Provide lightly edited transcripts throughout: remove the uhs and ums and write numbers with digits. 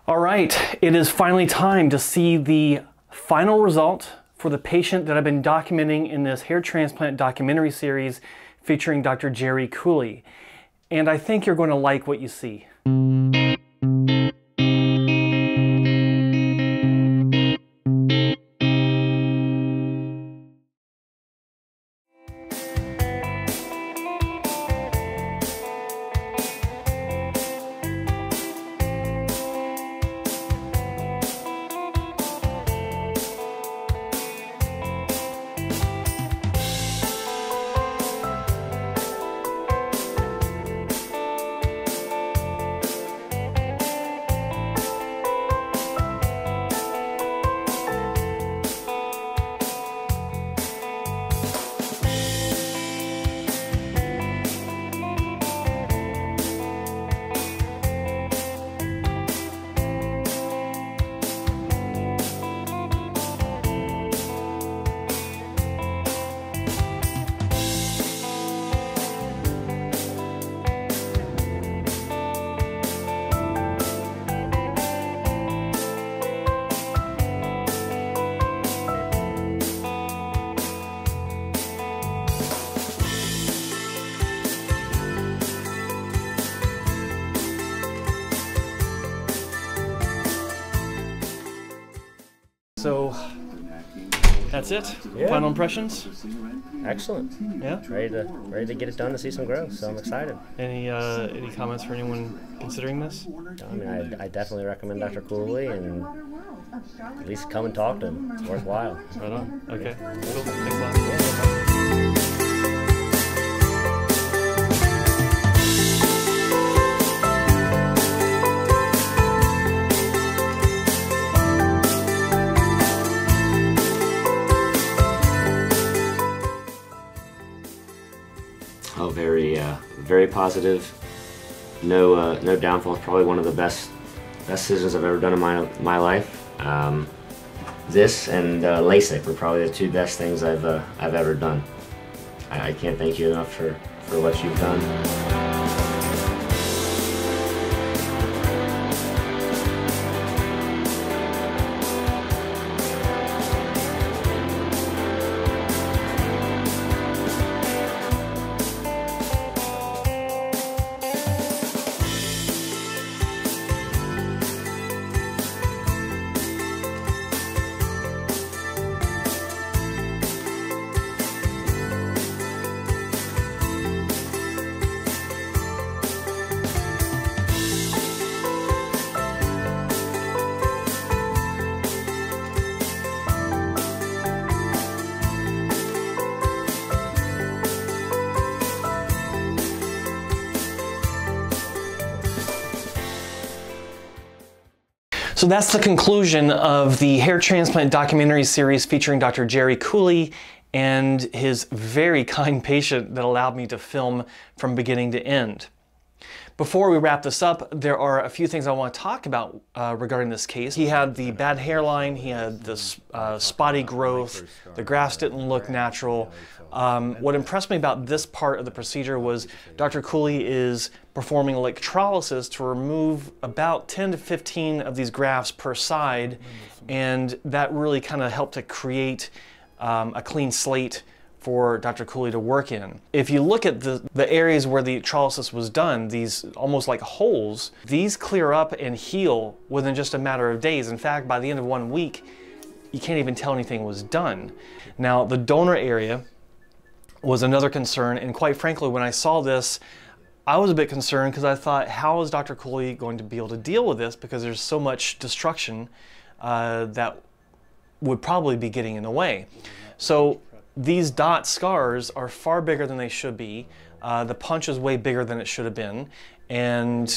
All right, it is finally time to see the final result for the patient that I've been documenting in this hair transplant documentary series featuring Dr. Jerry Cooley. And I think you're going to like what you see. So that's it. Yeah. Final impressions. Excellent. Yeah. Ready to get it done to see some growth. So I'm excited. Any comments for anyone considering this? I mean, I definitely recommend Dr. Cooley, and at least come and talk to him. It's worthwhile. Right on. Okay. Cool. Thanks a lot. Yeah. Oh, very positive. No downfalls. Probably one of the best decisions I've ever done in my life. This and LASIK were probably the two best things I've ever done. I can't thank you enough for what you've done. So that's the conclusion of the Hair Transplant Documentary series featuring Dr. Jerry Cooley and his very kind patient that allowed me to film from beginning to end. Before we wrap this up, there are a few things I want to talk about regarding this case. He had the bad hairline, he had this spotty growth, the grafts didn't look natural. What impressed me about this part of the procedure was Dr. Cooley is performing electrolysis to remove about 10 to 15 of these grafts per side, and that really kind of helped to create a clean slate for Dr. Cooley to work in. If you look at the areas where the electrolysis was done, these almost like holes, these clear up and heal within just a matter of days. In fact, by the end of 1 week, you can't even tell anything was done. Now, the donor area was another concern, and quite frankly, when I saw this, I was a bit concerned because I thought, how is Dr. Cooley going to be able to deal with this, because there's so much destruction that would probably be getting in the way. So these dot scars are far bigger than they should be. The punch is way bigger than it should have been, and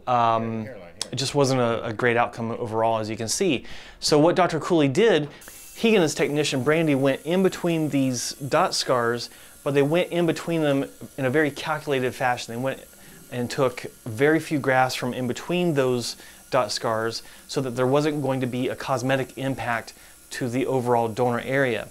it just wasn't a great outcome overall, as you can see. So what Dr. Cooley did, he and his technician Brandy went in between these dot scars, but they went in between them in a very calculated fashion. They went and took very few grafts from in between those dot scars so that there wasn't going to be a cosmetic impact to the overall donor area.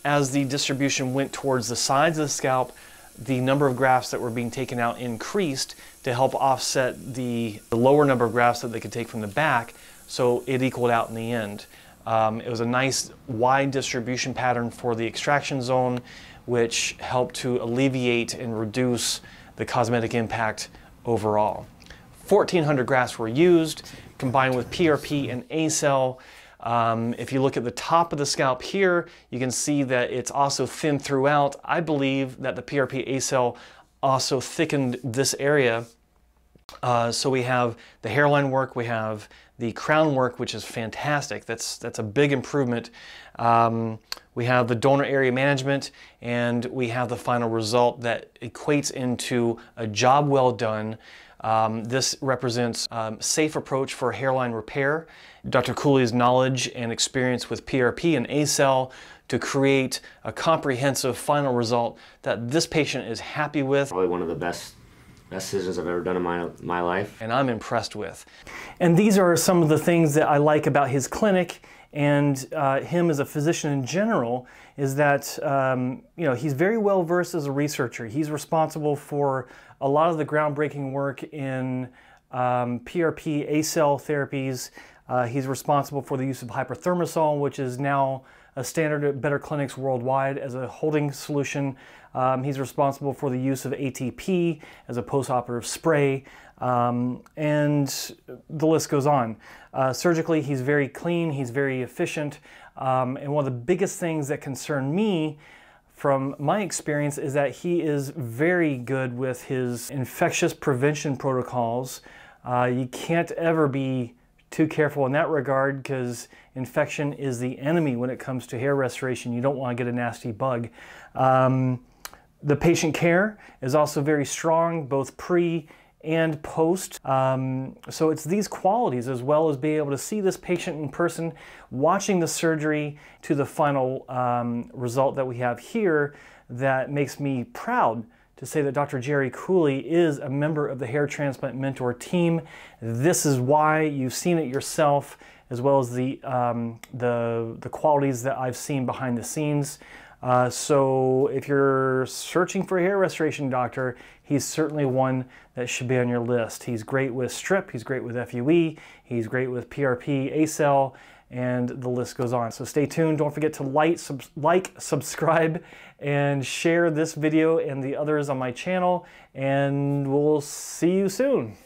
As the distribution went towards the sides of the scalp, the number of grafts that were being taken out increased to help offset the lower number of grafts that they could take from the back, so it equaled out in the end. It was a nice wide distribution pattern for the extraction zone, which helped to alleviate and reduce the cosmetic impact overall. 1,400 grafts were used, combined with PRP and A-cell. If you look at the top of the scalp here, you can see that it's also thin throughout. I believe that the PRP A-cell also thickened this area. So we have the hairline work, we have the crown work, which is fantastic. That's a big improvement. We have the donor area management, and we have the final result that equates into a job well done. This represents a safe approach for hairline repair. Dr. Cooley's knowledge and experience with PRP and A-cell to create a comprehensive final result that this patient is happy with. Probably one of the best decisions I've ever done in my life. And I'm impressed with. And these are some of the things that I like about his clinic and him as a physician in general, is that you know, he's very well versed as a researcher. He's responsible for a lot of the groundbreaking work in PRP A-cell therapies. He's responsible for the use of hyperthermosol, which is now a standard at better clinics worldwide as a holding solution. He's responsible for the use of ATP as a postoperative spray, and the list goes on. Surgically, he's very clean, he's very efficient, and one of the biggest things that concern me from my experience is that he is very good with his infectious prevention protocols. You can't ever be too careful in that regard, because infection is the enemy when it comes to hair restoration. You don't want to get a nasty bug. The patient care is also very strong, both pre and post. So it's these qualities, as well as being able to see this patient in person, watching the surgery to the final result that we have here, that makes me proud to say that Dr. Jerry Cooley is a member of the Hair Transplant Mentor team. This is why you've seen it yourself, as well as the qualities that I've seen behind the scenes. So if you're searching for a hair restoration doctor, he's certainly one that should be on your list. He's great with strip, he's great with FUE, he's great with PRP, A-cell, and the list goes on. So stay tuned. Don't forget to like, subscribe, and share this video and the others on my channel, and we'll see you soon.